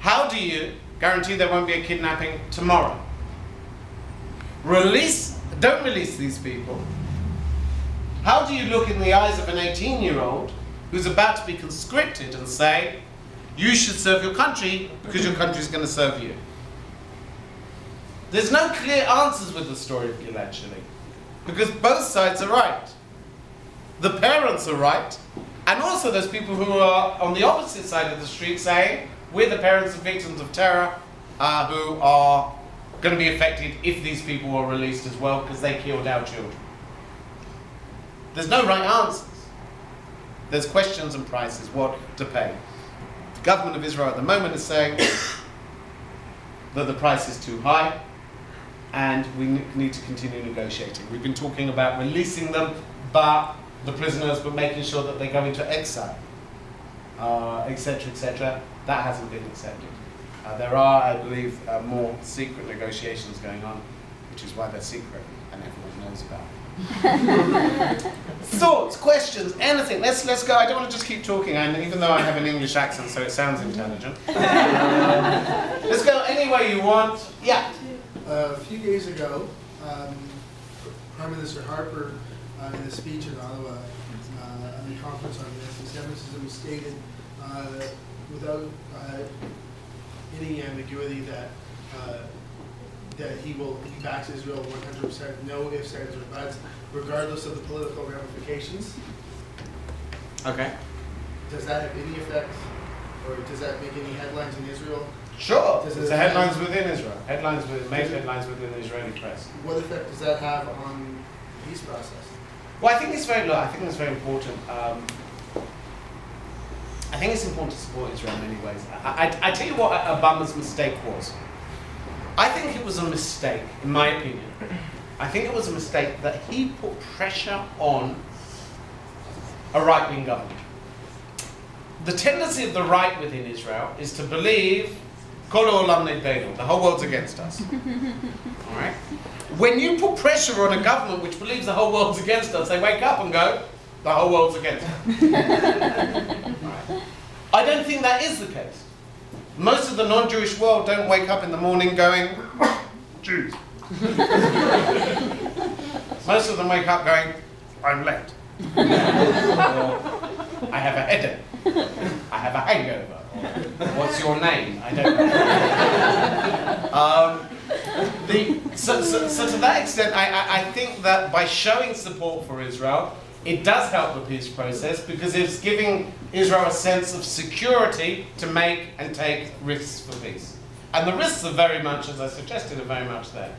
How do you guarantee there won't be a kidnapping tomorrow? Don't release these people. How do you look in the eyes of an 18-year-old who's about to be conscripted and say, you should serve your country because your country is going to serve you? There's no clear answers with the story of Gilad Schalit, because both sides are right. The parents are right, and also there's people who are on the opposite side of the street saying, we're the parents of victims of terror who are going to be affected if these people are released as well because they killed our children. There's no right answers. There's questions and prices, what to pay. The government of Israel at the moment is saying that the price is too high and we need to continue negotiating. We've been talking about releasing them, but the prisoners, but making sure that they go into exile, etc., etc. That hasn't been accepted. There are, I believe, more secret negotiations going on, which is why they're secret and everyone knows about it. Thoughts, questions, anything? Let's go. I don't want to just keep talking, even though I have an English accent, so it sounds intelligent. Let's go any way you want. Yeah. A few days ago, Prime Minister Harper, in a speech in Ottawa, at the conference on this, his emphasis stated, without any ambiguity, that he backs Israel 100%, no ifs, ands, or buts, regardless of the political ramifications. Okay. Does that have any effect, or does that make any headlines in Israel? Sure. It's the headlines within Israel. Make headlines within the Israeli press. What effect does that have on the peace process? Well, I think it's very important. I think it's important to support Israel in many ways. I tell you what Obama's mistake was. I think it was a mistake, in my opinion. I think it was a mistake that he put pressure on a right-wing government. The tendency of the right within Israel is to believe Kol ha'olam negbenu, the whole world's against us. All right? When you put pressure on a government which believes the whole world's against us, they wake up and go, the whole world's against us. Right. I don't think that is the case. Most of the non-Jewish world don't wake up in the morning going, Jews. Most of them wake up going, I'm late. Or, I have a headache. I have a hangover. Or, what's your name? I don't know. So to that extent, I think that by showing support for Israel, it does help the peace process because it's giving Israel a sense of security to make and take risks for peace. And the risks are very much, as I suggested, are very much there.